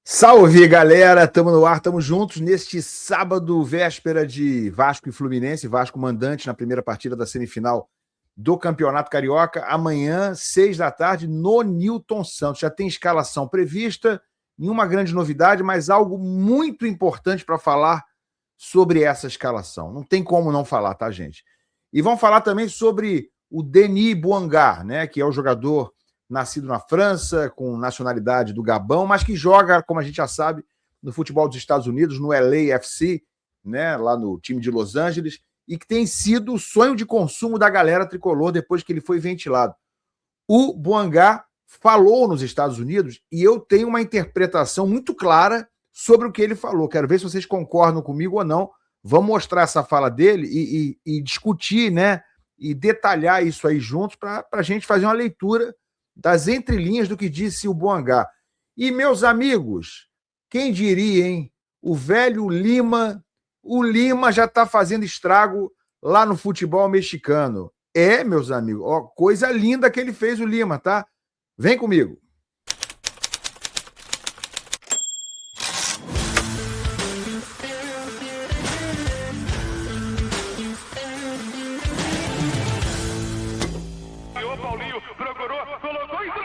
Salve, galera! Estamos no ar, estamos juntos neste sábado, véspera de Vasco e Fluminense. Vasco mandante na primeira partida da semifinal do Campeonato Carioca. Amanhã, 6 da tarde, no Newton Santos. Já tem escalação prevista, nenhuma grande novidade, mas algo muito importante para falar sobre essa escalação. Não tem como não falar, tá, gente? E vamos falar também sobre o Denis Bouanga, né, que é o jogador nascido na França, com nacionalidade do Gabão, mas que joga, como a gente já sabe, no futebol dos Estados Unidos, no LAFC, né, lá no time de Los Angeles, e que tem sido o sonho de consumo da galera tricolor depois que ele foi ventilado. O Bouanga falou nos Estados Unidos e eu tenho uma interpretação muito clara sobre o que ele falou. Quero ver se vocês concordam comigo ou não. Vamos mostrar essa fala dele e discutir, né, e detalhar isso aí juntos para a gente fazer uma leitura das entrelinhas do que disse o Bouanga. E, meus amigos, quem diria, hein? O velho Lima, o Lima já está fazendo estrago lá no futebol mexicano. É, meus amigos, ó, coisa linda que ele fez o Lima, tá? Vem comigo. Paulinho procurou, colocou e entrou!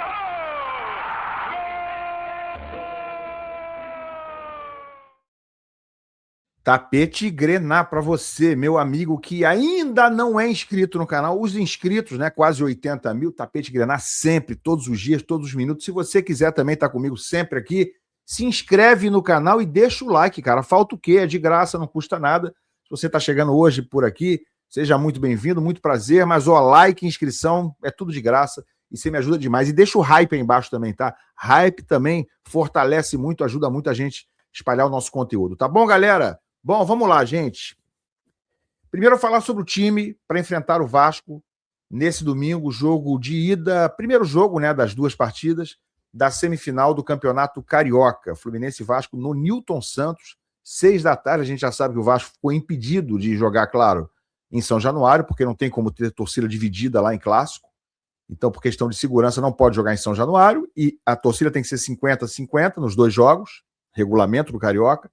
Tapete Grená para você, meu amigo que ainda não é inscrito no canal. Os inscritos, né? Quase 80 mil. Tapete Grená sempre, todos os dias, todos os minutos. Se você quiser também estar comigo sempre aqui, se inscreve no canal e deixa o like, cara. Falta o quê? É de graça, não custa nada. Se você está chegando hoje por aqui, seja muito bem-vindo, muito prazer. Mas, ó, like, inscrição, é tudo de graça e você me ajuda demais. E deixa o hype aí embaixo também, tá? Hype também fortalece muito, ajuda muito a gente a espalhar o nosso conteúdo. Tá bom, galera? Bom, vamos lá, gente. Primeiro, eu vou falar sobre o time para enfrentar o Vasco nesse domingo, jogo de ida, primeiro jogo, né, das duas partidas da semifinal do Campeonato Carioca, Fluminense e Vasco no Newton Santos, 6 da tarde. A gente já sabe que o Vasco ficou impedido de jogar, claro, em São Januário, porque não tem como ter torcida dividida lá em clássico. Então, por questão de segurança, não pode jogar em São Januário e a torcida tem que ser 50-50 nos dois jogos, regulamento do Carioca.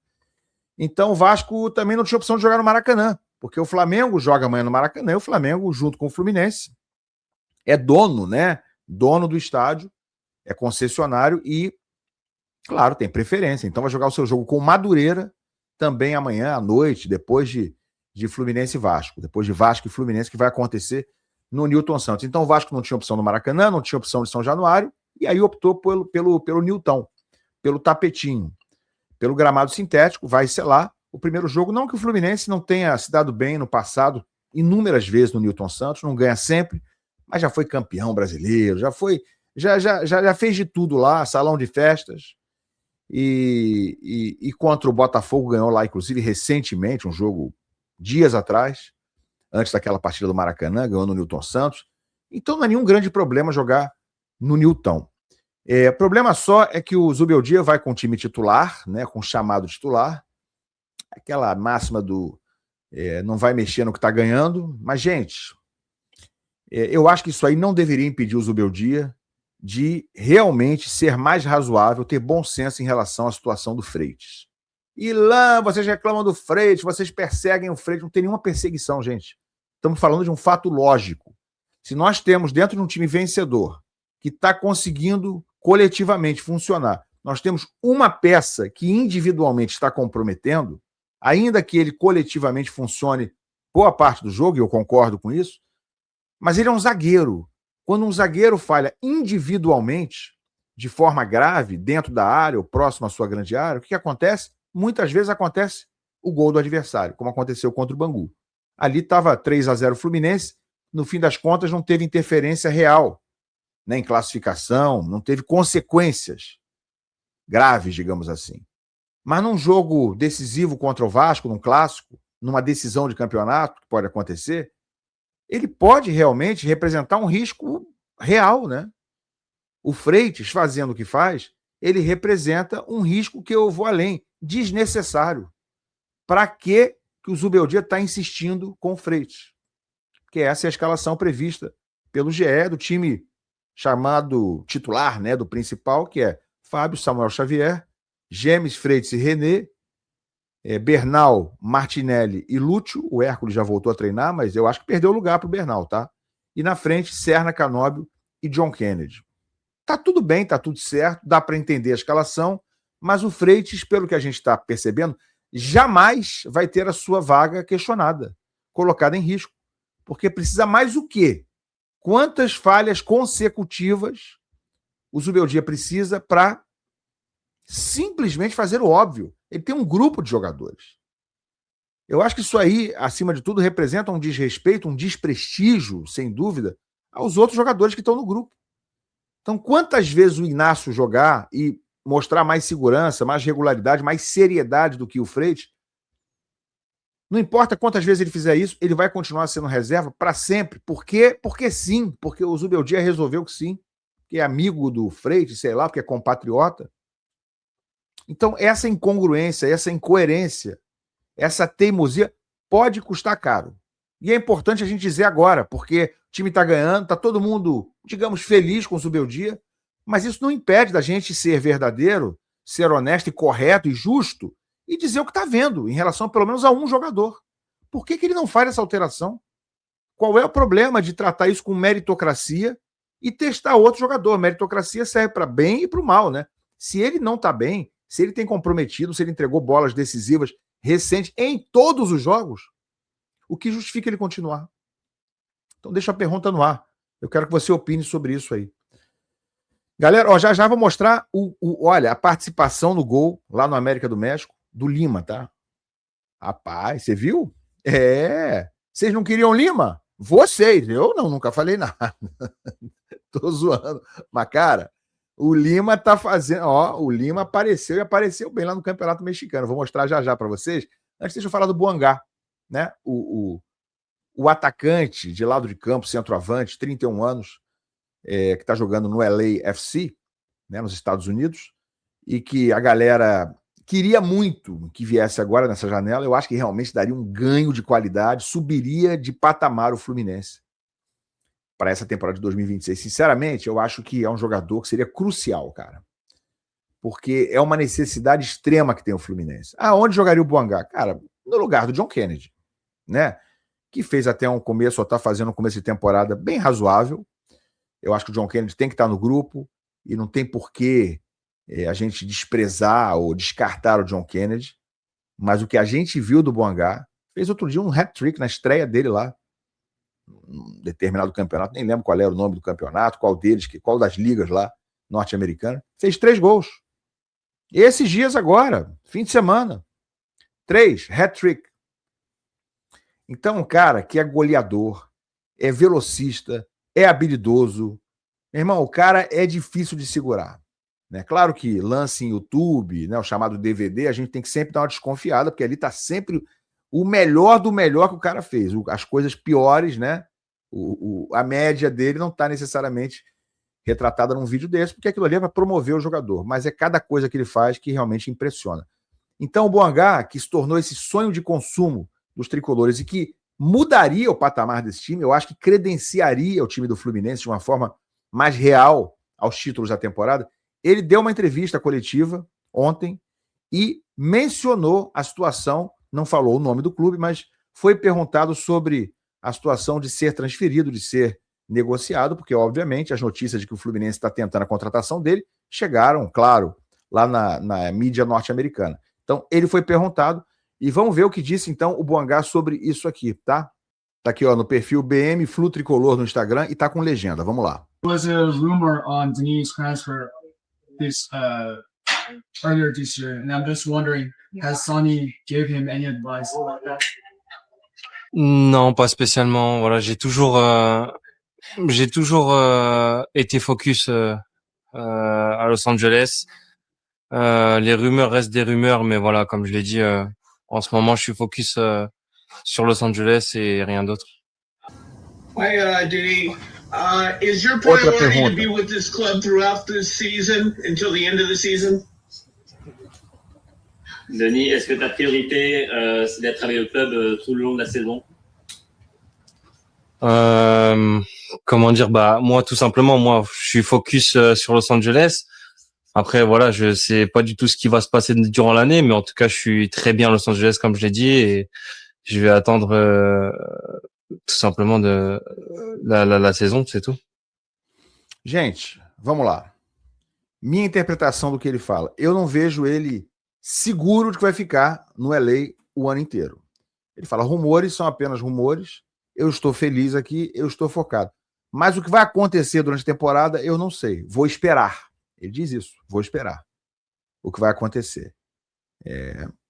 Então o Vasco também não tinha opção de jogar no Maracanã, porque o Flamengo joga amanhã no Maracanã e o Flamengo, junto com o Fluminense, é dono, né? Dono do estádio, é concessionário e, claro, tem preferência. Então vai jogar o seu jogo com o Madureira também amanhã à noite, depois de Fluminense e Vasco. Depois de Vasco e Fluminense, que vai acontecer no Newton Santos. Então o Vasco não tinha opção no Maracanã, não tinha opção de São Januário, e aí optou pelo Newton, pelo tapetinho, pelo gramado sintético, vai ser lá o primeiro jogo. Não que o Fluminense não tenha se dado bem no passado, inúmeras vezes no Newton Santos, não ganha sempre, mas já foi campeão brasileiro, já fez de tudo lá, salão de festas, e contra o Botafogo ganhou lá, inclusive, recentemente, um jogo dias atrás, antes daquela partida do Maracanã, ganhou no Newton Santos. Então não é nenhum grande problema jogar no Newton. Problema só é que o Zubeldia vai com o time titular, né, com o chamado titular, aquela máxima do não vai mexer no que está ganhando, mas, gente, eu acho que isso aí não deveria impedir o Zubeldia de realmente ser mais razoável, ter bom senso em relação à situação do Freitas. E lá, vocês reclamam do Freitas, vocês perseguem o Freitas, não tem nenhuma perseguição, gente. Estamos falando de um fato lógico. Se nós temos dentro de um time vencedor, que está conseguindo coletivamente funcionar, nós temos uma peça que individualmente está comprometendo, ainda que ele coletivamente funcione boa parte do jogo, e eu concordo com isso, mas ele é um zagueiro. Quando um zagueiro falha individualmente, de forma grave, dentro da área ou próximo à sua grande área, o que acontece? Muitas vezes acontece o gol do adversário, como aconteceu contra o Bangu. Ali estava 3-0 Fluminense, no fim das contas não teve interferência real, né, em classificação, não teve consequências graves, digamos assim. Mas num jogo decisivo contra o Vasco, num clássico, numa decisão de campeonato, que pode acontecer, ele pode realmente representar um risco real, né? O Freitas, fazendo o que faz, ele representa um risco que eu vou além, desnecessário. Para que o Zubeldia está insistindo com o Freitas? Porque essa é a escalação prevista pelo GE, do time chamado titular, né, do principal, que é Fábio, Samuel Xavier, James, Freitas e René, Bernal, Martinelli e Lúcio. O Hércules já voltou a treinar, mas eu acho que perdeu lugar para o Bernal, tá? E na frente, Serna, Canóbio e John Kennedy. Tá tudo bem, tá tudo certo, dá para entender a escalação, mas o Freitas, pelo que a gente está percebendo, jamais vai ter a sua vaga questionada, colocada em risco. Porque precisa mais o quê? Quantas falhas consecutivas o Zubeldia precisa para simplesmente fazer o óbvio? Ele tem um grupo de jogadores. Eu acho que isso aí, acima de tudo, representa um desrespeito, um desprestígio, sem dúvida, aos outros jogadores que estão no grupo. Então, quantas vezes o Inácio jogar e mostrar mais segurança, mais regularidade, mais seriedade do que o Freitas, não importa quantas vezes ele fizer isso, ele vai continuar sendo reserva para sempre. Por quê? Porque sim, porque o Zubeldia resolveu que sim, que é amigo do Freitas, sei lá, porque é compatriota. Então, essa incongruência, essa incoerência, essa teimosia pode custar caro. E é importante a gente dizer agora, porque o time está ganhando, está todo mundo, digamos, feliz com o Zubeldia, mas isso não impede da gente ser verdadeiro, ser honesto e correto e justo e dizer o que está vendo em relação, pelo menos, a um jogador. Por que ele não faz essa alteração? Qual é o problema de tratar isso com meritocracia e testar outro jogador? Meritocracia serve para bem e para o mal, né? Se ele não está bem, se ele tem comprometido, se ele entregou bolas decisivas recentes em todos os jogos, o que justifica ele continuar? Então deixa a pergunta no ar. Eu quero que você opine sobre isso aí. Galera, ó, já vou mostrar olha, a participação no gol lá no América do México, do Lima, tá? Rapaz, você viu? Vocês não queriam Lima? Vocês. Eu não, nunca falei nada. Tô zoando. Mas, cara, o Lima tá fazendo... Ó, o Lima apareceu e apareceu bem lá no Campeonato Mexicano. Vou mostrar já para vocês. Antes, deixa eu falar do Boangá, né? O atacante de lado de campo, centroavante, 31 anos, que está jogando no LAFC, né, nos Estados Unidos, e que a galera queria muito que viesse agora nessa janela. Eu acho que realmente daria um ganho de qualidade, subiria de patamar o Fluminense para essa temporada de 2026. Sinceramente, eu acho que é um jogador que seria crucial, cara, porque é uma necessidade extrema que tem o Fluminense. Onde jogaria o Boangá? Cara, no lugar do John Kennedy, né? Que fez até um começo, ou está fazendo um começo de temporada bem razoável. Eu acho que o John Kennedy tem que estar no grupo e não tem por que a gente desprezar ou descartar o John Kennedy, mas o que a gente viu do Boangá, fez outro dia um hat-trick na estreia dele lá, num determinado campeonato, nem lembro qual era o nome do campeonato, qual das ligas lá, norte-americana, fez 3 gols. E esses dias agora, fim de semana, 3, hat-trick. Então, um cara que é goleador, é velocista, é habilidoso. Meu irmão, o cara é difícil de segurar. Né? Claro que lance em YouTube, né, o chamado DVD, a gente tem que sempre dar uma desconfiada, porque ali está sempre o melhor do melhor que o cara fez. As coisas piores, né? A média dele não está necessariamente retratada num vídeo desse, porque aquilo ali é para promover o jogador. Mas é cada coisa que ele faz que realmente impressiona. Então, o Boangá, que se tornou esse sonho de consumo dos tricolores e que mudaria o patamar desse time, eu acho que credenciaria o time do Fluminense de uma forma mais real aos títulos da temporada. Ele deu uma entrevista coletiva ontem e mencionou a situação, não falou o nome do clube, mas foi perguntado sobre a situação de ser transferido, de ser negociado, porque, obviamente, as notícias de que o Fluminense está tentando a contratação dele chegaram, claro, lá na mídia norte-americana. Então, ele foi perguntado e vamos ver o que disse, então, o Boangá sobre isso aqui, tá? Tá aqui, ó, no perfil BM Flu Tricolor no Instagram e tá com legenda. Vamos lá. Was a rumor on Denis transfer earlier this year, and I'm just wondering, has Sonny gave him any advice? Non, pas spécialement. Voilà, j'ai toujours été focus à Los Angeles. Les rumeurs restent des rumeurs, mais voilà, comme je l'ai dit, en ce moment, je suis focus sur Los Angeles et rien d'autre. Hi, Denis. Is your priority to be with this club throughout this season until the end of the season? Denis, est-ce que ta priorité, c'est d'être avec le club tout le long de la saison? Comment dire, moi, tout simplement, je suis focus sur Los Angeles. Après, voilà, je sais pas du tout ce qui va se passer durant l'année, mais en tout cas, je suis très bien à Los Angeles, comme je l'ai dit, et je vais attendre tout simplement la saison, c'est tout. Gente, vamos lá. Minha interpretação do que ele fala. Eu não vejo ele seguro de que vai ficar no LA o ano inteiro. Ele fala, rumores são apenas rumores, eu estou feliz aqui, eu estou focado. Mas o que vai acontecer durante a temporada, eu não sei. Vou esperar. Ele diz isso, vou esperar o que vai acontecer.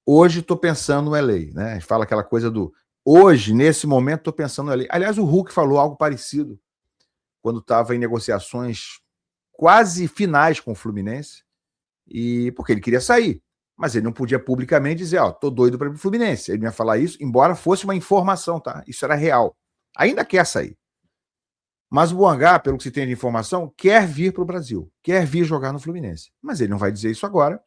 Hoje estou pensando no LA, né? Ele fala aquela coisa do hoje, nesse momento, estou pensando no LA. Aliás, o Hulk falou algo parecido quando estava em negociações quase finais com o Fluminense, e porque ele queria sair, mas ele não podia publicamente dizer, tô doido para ir pro Fluminense. Ele não ia falar isso, embora fosse uma informação, tá? Isso era real. Ainda quer sair. Mas o Bouanga, pelo que se tem de informação, quer vir para o Brasil, quer vir jogar no Fluminense. Mas ele não vai dizer isso agora,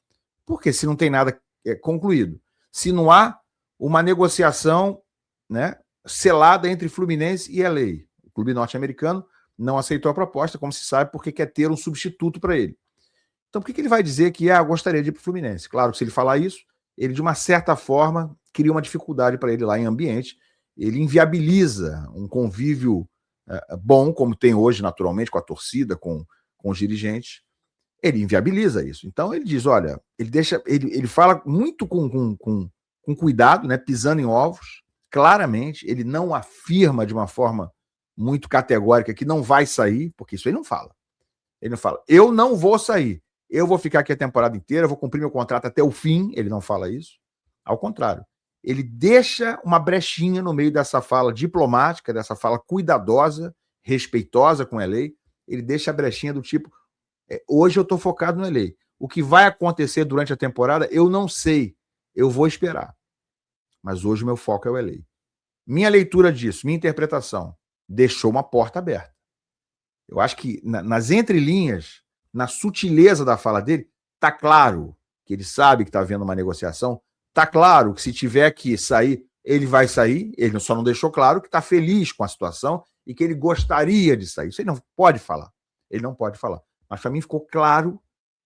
porque se não tem nada concluído, se não há uma negociação, né, selada entre Fluminense e LA, o clube norte-americano não aceitou a proposta, como se sabe, porque quer ter um substituto para ele. Então, por que ele vai dizer que gostaria de ir para o Fluminense? Claro que se ele falar isso, ele, de uma certa forma, cria uma dificuldade para ele lá em ambiente, ele inviabiliza um convívio bom, como tem hoje, naturalmente, com a torcida, com os dirigentes, ele inviabiliza isso. Então, ele diz, olha, ele fala muito com cuidado, né, pisando em ovos, claramente, ele não afirma de uma forma muito categórica que não vai sair, porque isso ele não fala. Ele não fala, eu não vou sair, eu vou ficar aqui a temporada inteira, vou cumprir meu contrato até o fim, ele não fala isso. Ao contrário, ele deixa uma brechinha no meio dessa fala diplomática, dessa fala cuidadosa, respeitosa com o LA, ele deixa a brechinha do tipo, hoje eu estou focado no LA. O que vai acontecer durante a temporada, eu não sei, eu vou esperar. Mas hoje o meu foco é o LA. Minha leitura disso, minha interpretação, deixou uma porta aberta. Eu acho que nas entrelinhas, na sutileza da fala dele, tá claro que ele sabe que está havendo uma negociação, tá claro que se tiver que sair, ele vai sair, ele só não deixou claro que está feliz com a situação e que ele gostaria de sair. Isso ele não pode falar. Ele não pode falar. Mas para mim ficou claro,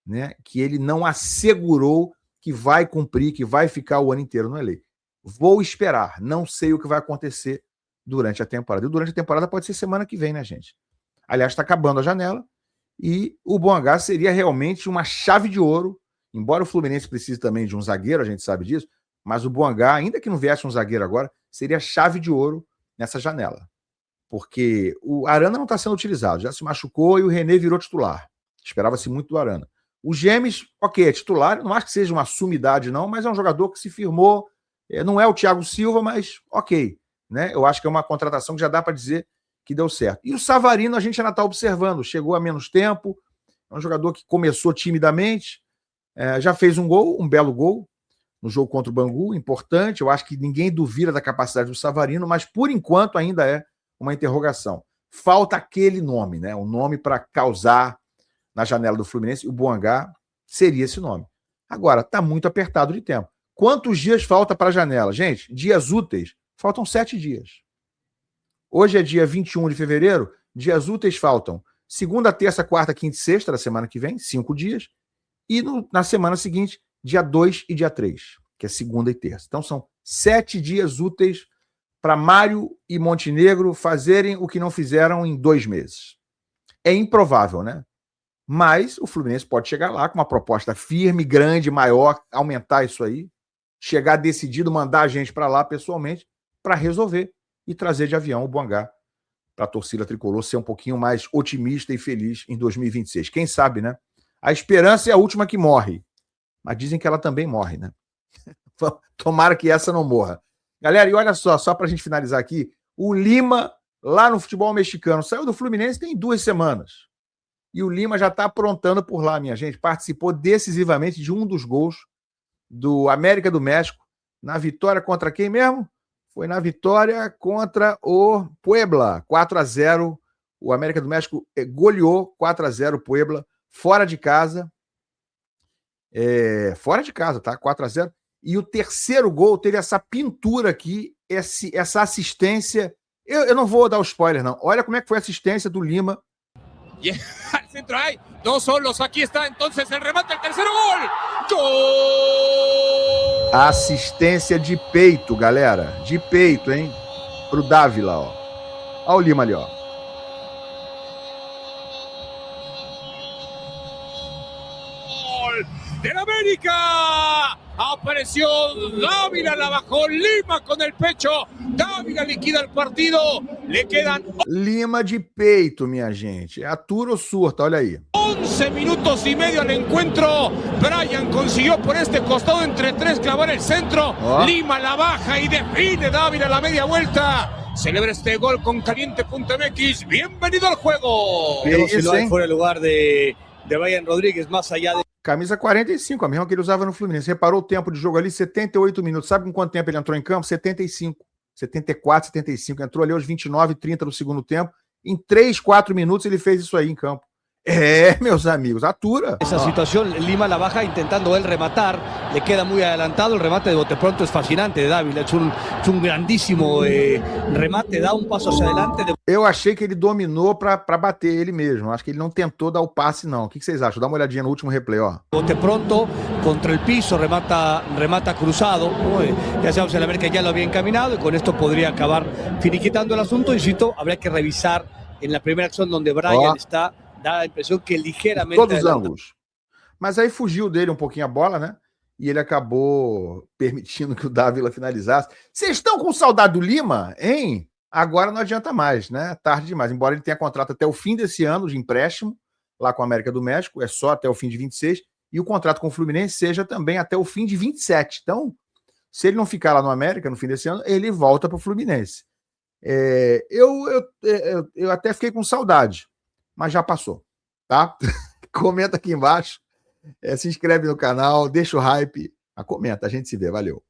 né, que ele não assegurou que vai cumprir, que vai ficar o ano inteiro no LA. Vou esperar, não sei o que vai acontecer durante a temporada. E durante a temporada pode ser semana que vem, né, gente? Aliás, está acabando a janela e o Bouanga seria realmente uma chave de ouro, embora o Fluminense precise também de um zagueiro, a gente sabe disso, mas o Bouanga, ainda que não viesse um zagueiro agora, seria chave de ouro nessa janela. Porque o Arana não está sendo utilizado, já se machucou e o René virou titular. Esperava-se muito do Arana. O Gemes, ok, é titular, não acho que seja uma sumidade não, mas é um jogador que se firmou, não é o Thiago Silva, mas ok. Né? Eu acho que é uma contratação que já dá para dizer que deu certo. E o Savarino a gente ainda está observando, chegou a menos tempo, é um jogador que começou timidamente, já fez um gol, um belo gol, no jogo contra o Bangu, importante, eu acho que ninguém duvida da capacidade do Savarino, mas por enquanto ainda é uma interrogação. Falta aquele nome, né? Um nome para causar na janela do Fluminense, o Bouanga seria esse nome. Agora, está muito apertado de tempo. Quantos dias falta para a janela? Gente, dias úteis, faltam 7 dias. Hoje é dia 21 de fevereiro, dias úteis faltam segunda, terça, quarta, quinta e sexta da semana que vem, 5 dias, e na semana seguinte, dia 2 e dia 3, que é segunda e terça. Então são 7 dias úteis para Mário e Montenegro fazerem o que não fizeram em 2 meses. É improvável, né? Mas o Fluminense pode chegar lá com uma proposta firme, grande, maior, aumentar isso aí, chegar decidido, mandar a gente para lá pessoalmente para resolver e trazer de avião o Bouanga para a torcida tricolor ser um pouquinho mais otimista e feliz em 2026. Quem sabe, né? A esperança é a última que morre, mas dizem que ela também morre, né? Tomara que essa não morra. Galera, e olha só para a gente finalizar aqui, o Lima, lá no futebol mexicano, saiu do Fluminense tem 2 semanas. E o Lima já está aprontando por lá, minha gente. Participou decisivamente de um dos gols do América do México na vitória contra quem mesmo? Foi na vitória contra o Puebla, 4-0. O América do México goleou 4-0 o Puebla, fora de casa. Fora de casa, tá? 4-0. E o terceiro gol teve essa pintura aqui, essa assistência. Eu não vou dar o spoiler, não. Olha como é que foi a assistência do Lima Y al centro hay dos solos. Aquí está entonces el remate, el tercero gol. Gol! Assistência de peito, galera. De peito, hein? Pro Dávila, ó. Olha o Lima ali, ó. Gol del América. Apareció Dávila, la bajó Lima con el pecho. Dávila liquida el partido. Le quedan Lima de peito, minha gente. Atura ou surta? Olha aí. 11 minutos y medio al encuentro. Brian consiguió por este costado entre tres clavar el centro. Lima la baja y define Dávila la media vuelta. Celebra este gol con caliente.mx. Bienvenido al juego. Isso, no hay hein? fuera de lugar de Brian Rodríguez, más allá de... Camisa 45, a mesma que ele usava no Fluminense. Reparou o tempo de jogo ali? 78 minutos. Sabe com quanto tempo ele entrou em campo? 75. 74, 75. Entrou ali aos 29, 30 do segundo tempo. Em 3, 4 minutos ele fez isso aí em campo. É, meus amigos, atura. Esa situación, Lima la baja intentando él rematar, le queda muy adelantado, el remate de bote pronto es fascinante de Dávila, es un grandísimo remate, da un paso hacia adelante. Eu achei que ele dominou para bater ele mesmo, acho que ele não tentou dar o passe não. O que vocês acham? Dá uma olhadinha no último replay, ó. Bote pronto, contra el piso, remata cruzado, ya sabemos el América ya lo había encaminado y con esto podría acabar finiquitando el asunto, insisto, habría que revisar en la primera acción donde Brian está, dá a impressão que ligeiramente... Todos os ângulos. Mas aí fugiu dele um pouquinho a bola, né? E ele acabou permitindo que o Dávila finalizasse. Vocês estão com saudade do Lima, hein? Agora não adianta mais, né? Tarde demais. Embora ele tenha contrato até o fim desse ano de empréstimo, lá com a América do México, é só até o fim de 26, e o contrato com o Fluminense seja também até o fim de 27. Então, se ele não ficar lá no América no fim desse ano, ele volta para o Fluminense. Eu até fiquei com saudade, mas já passou, tá? Comenta aqui embaixo, se inscreve no canal, deixa o hype, comenta, a gente se vê, valeu.